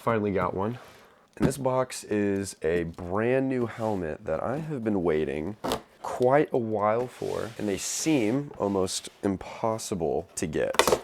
finally got one. And this box is a brand new helmet that I have been waiting quite a while for, and they seem almost impossible to get.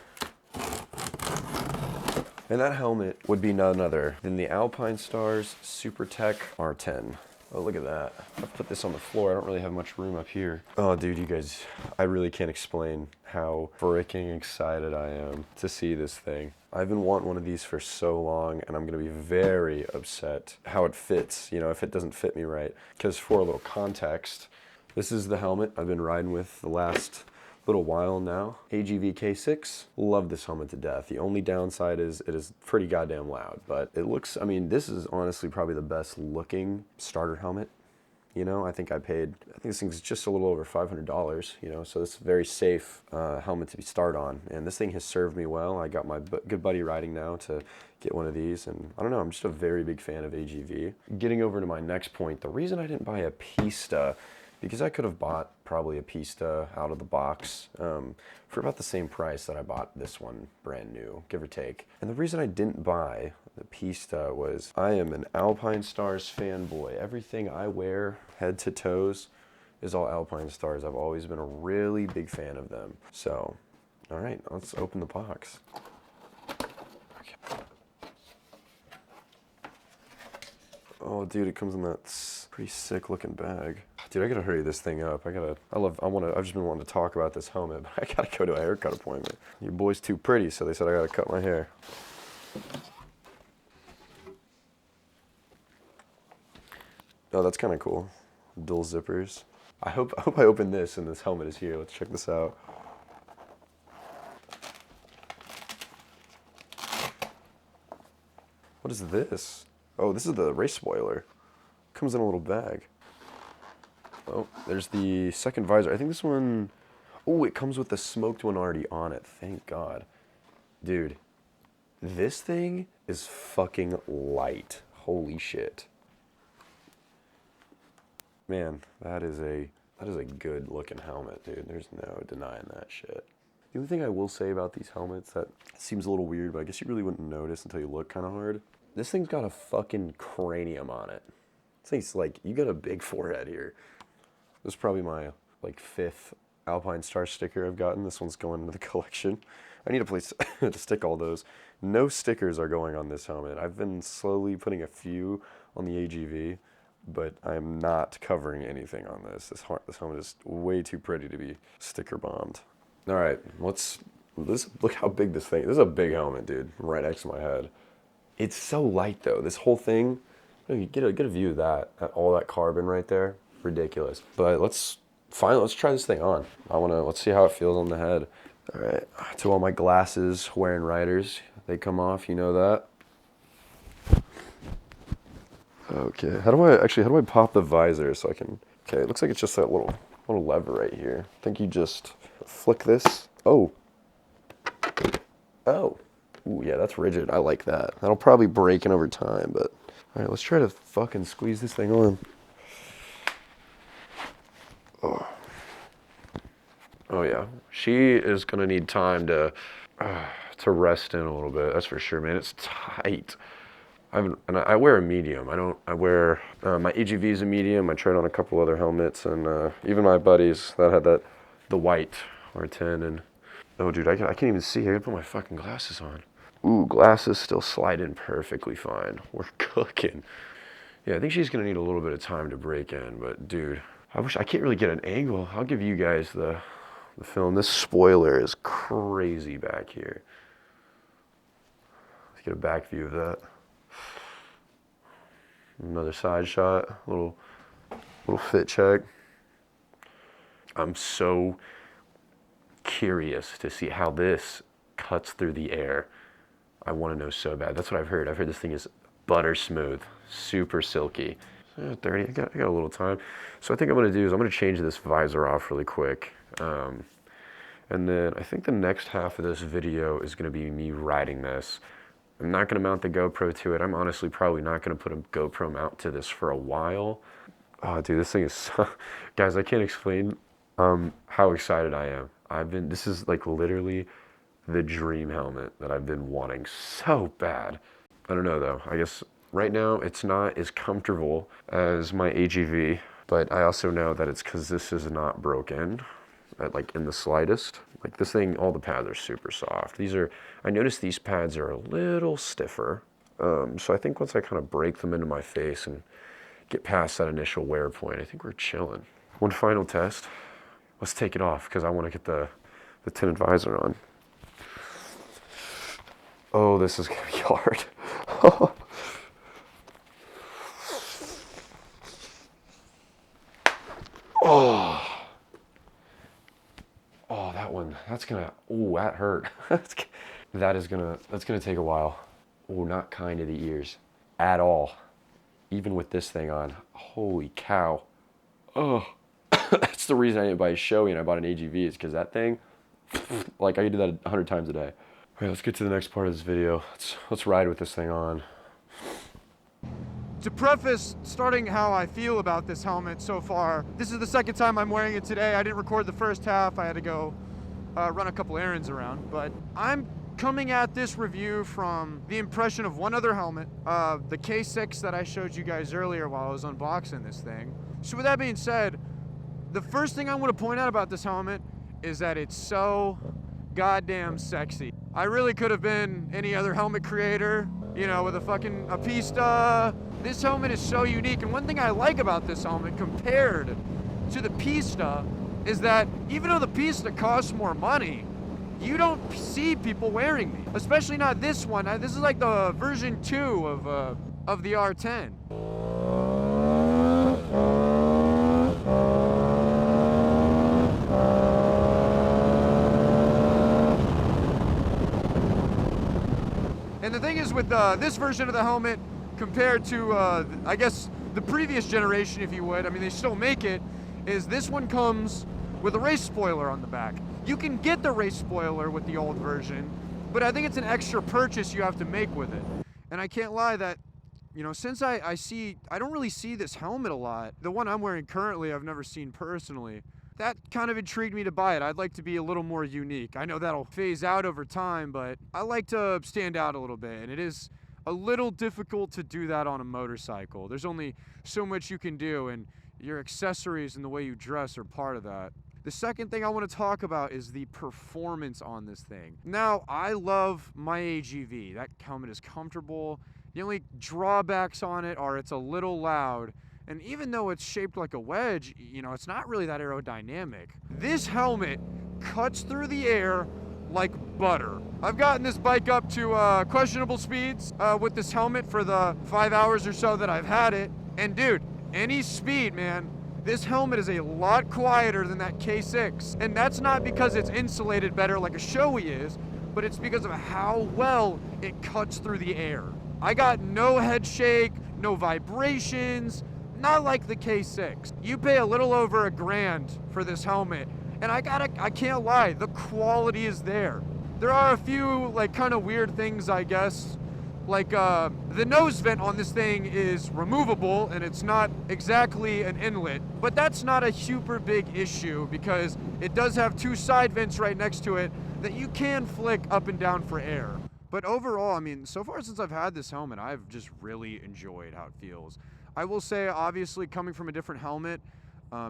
And that helmet would be none other than the Alpinestars Supertech R10. Oh, look at that. I've put this on the floor. I don't really have much room up here. Oh, dude, you guys, I really can't explain how freaking excited I am to see this thing. I've been wanting one of these for so long, and I'm gonna be very upset how it fits, you know, if it doesn't fit me right. Because for a little context, this is the helmet I've been riding with the last little while now. AGV K6, love this helmet to death. The only downside is it is pretty goddamn loud, but it looks, I mean, this is honestly probably the best looking starter helmet. You know, I think this thing's just a little over $500, you know, so it's a very safe helmet to be started on. And this thing has served me well. I got my good buddy riding now to get one of these, and I don't know, I'm just a very big fan of AGV. Getting over to my next point, the reason I didn't buy a Pista, because I could have bought probably a Pista out of the box for about the same price that I bought this one brand new, give or take. And the reason I didn't buy the Pista was I am an Alpinestars fanboy. Everything I wear, head to toes, is all Alpinestars. I've always been a really big fan of them. So, all right, let's open the box. Oh, dude, it comes in that pretty sick looking bag. Dude, I gotta hurry this thing up. I've just been wanting to talk about this helmet, but I gotta go to a haircut appointment. Your boy's too pretty, so they said I gotta cut my hair. Oh, that's kind of cool. Dual zippers. I hope I open this and this helmet is here. Let's check this out. What is this? Oh, this is the race spoiler. Comes in a little bag. Oh, there's the second visor. I think this one, oh, it comes with the smoked one already on it. Thank God. Dude, this thing is fucking light. Holy shit. Man, that is a good looking helmet, dude. There's no denying that shit. The only thing I will say about these helmets that seems a little weird, but I guess you really wouldn't notice until you look kind of hard. This thing's got a fucking cranium on it. This thing's like, you got a big forehead here. This is probably my like 5th Alpinestars sticker I've gotten. This one's going into the collection. I need a place to stick all those. No stickers are going on this helmet. I've been slowly putting a few on the AGV, but I'm not covering anything on this. This helmet is way too pretty to be sticker bombed. All right, look how big this thing is. This is a big helmet, dude, right next to my head. It's so light though. This whole thing, you get a view of that, all that carbon right there. Ridiculous. But let's try this thing on. Let's see how it feels on the head. All right, to all my glasses wearing riders, they come off, you know that. Okay, how do I pop the visor so I can, okay, it looks like it's just that little lever right here. I think you just flick this. Oh. Ooh, yeah, that's rigid. I like that. That'll probably break in over time, but all right, let's try to fucking squeeze this thing on. Oh yeah, she is gonna need time to rest in a little bit. That's for sure, man. It's tight. I wear a medium. I wear my AGV is a medium. I tried on a couple other helmets, and even my buddies that had the white R10. And oh, dude, I can't even see. I gotta put my fucking glasses on. Ooh, glasses still slide in perfectly fine. We're cooking. Yeah, I think she's gonna need a little bit of time to break in, but dude, I can't really get an angle. I'll give you guys the film. This spoiler is crazy back here. Let's get a back view of that. Another side shot, little fit check. I'm so curious to see how this cuts through the air. I want to know so bad. That's what I've heard. I've heard this thing is butter smooth, super silky. 30, I got a little time. So I think I'm gonna do is I'm gonna change this visor off really quick. And then I think the next half of this video is gonna be me riding this. I'm not gonna mount the GoPro to it. I'm honestly probably not gonna put a GoPro mount to this for a while. Oh dude, this thing is so, guys, I can't explain how excited I am. This is like literally the dream helmet that I've been wanting so bad. I don't know though. I guess right now it's not as comfortable as my AGV, but I also know that it's because this is not broken, like in the slightest. Like this thing, all the pads are super soft. I noticed these pads are a little stiffer. So I think once I kind of break them into my face and get past that initial wear point, I think we're chilling. One final test. Let's take it off because I want to get the tinted visor on. Oh, this is gonna be hard. Oh, that one, that hurt. That's gonna take a while. Oh, not kind of the ears at all. Even with this thing on, holy cow. Oh, that's the reason I didn't buy a Shoei and I bought an AGV is because that thing, like I could do that 100 times a day. All right, let's get to the next part of this video. Let's ride with this thing on. To preface starting how I feel about this helmet so far, this is the second time I'm wearing it today. I didn't record the first half. I had to go run a couple errands around, but I'm coming at this review from the impression of one other helmet, the K6 that I showed you guys earlier while I was unboxing this thing. So with that being said, the first thing I want to point out about this helmet is that it's so goddamn sexy. I really could have been any other helmet creator, you know, with a Pista. This helmet is so unique, and one thing I like about this helmet compared to the Pista is that even though the Pista costs more money, you don't see people wearing these, especially not this one. This is like the version 2 of the R10. And the thing is with this version of the helmet compared to, I guess, the previous generation, if you would, I mean, they still make it, is this one comes with a race spoiler on the back. You can get the race spoiler with the old version, but I think it's an extra purchase you have to make with it. And I can't lie that, you know, since I don't really see this helmet a lot. The one I'm wearing currently, I've never seen personally. That kind of intrigued me to buy it. I'd like to be a little more unique. I know that'll phase out over time, but I like to stand out a little bit, and it is a little difficult to do that on a motorcycle. There's only so much you can do, and your accessories and the way you dress are part of that. The second thing I want to talk about is the performance on this thing. Now, I love my AGV. That helmet is comfortable. The only drawbacks on it are it's a little loud, and even though it's shaped like a wedge, you know, it's not really that aerodynamic. This helmet cuts through the air like butter. I've gotten this bike up to questionable speeds with this helmet for the 5 hours or so that I've had it, and dude, any speed, man, this helmet is a lot quieter than that K6. And that's not because it's insulated better like a Shoei is, but it's because of how well it cuts through the air. I got no head shake, no vibrations, not like the K6. You pay a little over $1,000 for this helmet, and I can't lie, the quality is there. There are a few like kind of weird things, I guess. Like the nose vent on this thing is removable and it's not exactly an inlet, but that's not a super big issue because it does have 2 side vents right next to it that you can flick up and down for air. But overall, I mean, so far since I've had this helmet, I've just really enjoyed how it feels. I will say, obviously, coming from a different helmet,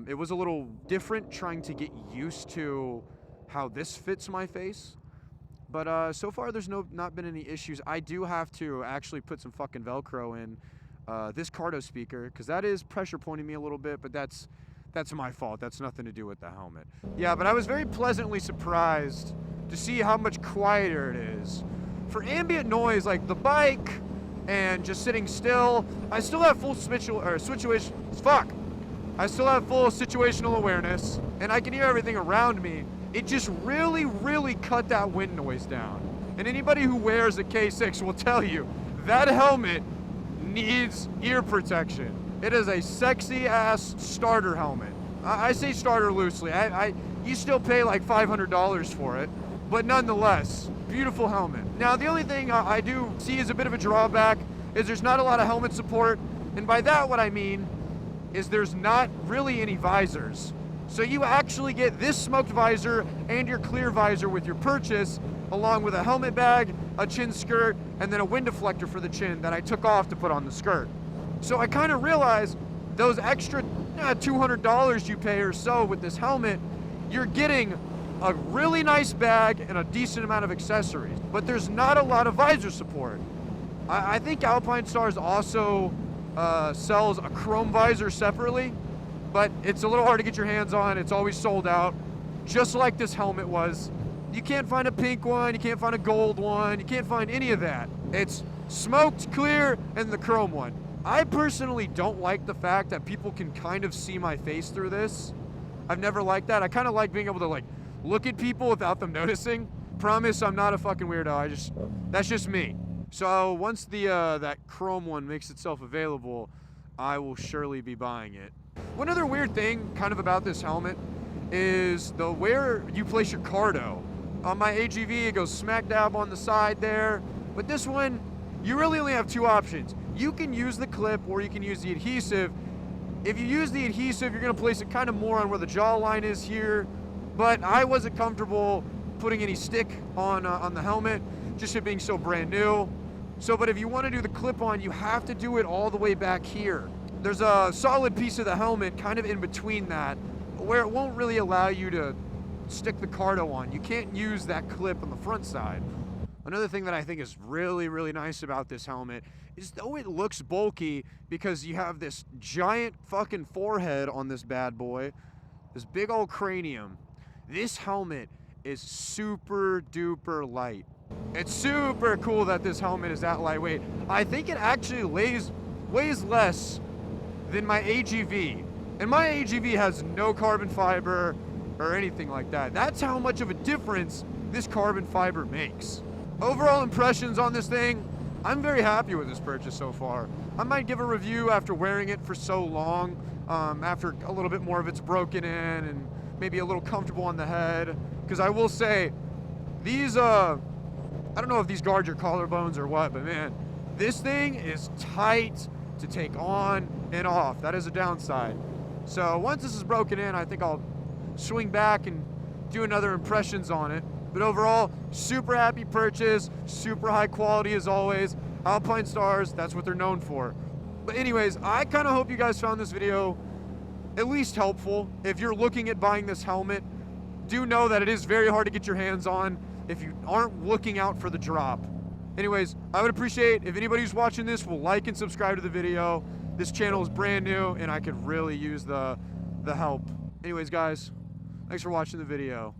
it was a little different trying to get used to how this fits my face. But so far, there's not been any issues. I do have to actually put some fucking Velcro in this Cardo speaker, because that is pressure pointing me a little bit, but that's my fault. That's nothing to do with the helmet. Yeah, but I was very pleasantly surprised to see how much quieter it is. For ambient noise, like the bike and just sitting still, I still have full I still have full situational awareness, and I can hear everything around me. It just really, really cut that wind noise down. And anybody who wears a K6 will tell you that helmet needs ear protection. It is a sexy ass starter helmet. I say starter loosely. You still pay like $500 for it, but nonetheless, beautiful helmet. Now, the only thing I do see as a bit of a drawback is there's not a lot of helmet support. And by that, what I mean is there's not really any visors. So you actually get this smoked visor and your clear visor with your purchase, along with a helmet bag, a chin skirt, and then a wind deflector for the chin that I took off to put on the skirt. So I kind of realized those extra $200 you pay or so with this helmet, you're getting a really nice bag and a decent amount of accessories, but there's not a lot of visor support. I think Alpine Stars also sells a chrome visor separately, but it's a little hard to get your hands on. It's always sold out, just like this helmet was. You can't find a pink one, you can't find a gold one, you can't find any of that. It's smoked, clear, and the chrome one. I personally don't like the fact that people can kind of see my face through this. I've never liked that. I kind of like being able to like look at people without them noticing. Promise I'm not a fucking weirdo. That's just me. So once the that chrome one makes itself available, I will surely be buying it. One other weird thing kind of about this helmet is where you place your cardo. On my AGV, it goes smack dab on the side there, but this one, you really only have two options. You can use the clip or you can use the adhesive. If you use the adhesive, you're gonna place it kind of more on where the jawline is here, but I wasn't comfortable putting any stick on the helmet, just it being so brand new. So, but if you wanna do the clip on, you have to do it all the way back here. There's a solid piece of the helmet kind of in between that, where it won't really allow you to stick the cardo on. You can't use that clip on the front side. Another thing that I think is really, really nice about this helmet is though it looks bulky because you have this giant fucking forehead on this bad boy, this big old cranium, this helmet is super duper light. It's super cool that this helmet is that lightweight. I think it actually weighs less than my AGV. And my AGV has no carbon fiber or anything like that. That's how much of a difference this carbon fiber makes. Overall impressions on this thing, I'm very happy with this purchase so far. I might give a review after wearing it for so long, after a little bit more of it's broken in and maybe a little comfortable on the head. Because I will say, these, I don't know if these guard your collarbones or what, but man, this thing is tight to take on and off. That is a downside. So once this is broken in, I think I'll swing back and do another impressions on it. But overall, super happy purchase, super high quality as always. Alpine Stars, that's what they're known for. But anyways, I kind of hope you guys found this video at least helpful. If you're looking at buying this helmet, do know that it is very hard to get your hands on if you aren't looking out for the drop. Anyways, I would appreciate if anybody who's watching this will like and subscribe to the video. This channel is brand new and I could really use the help. Anyways, guys, thanks for watching the video.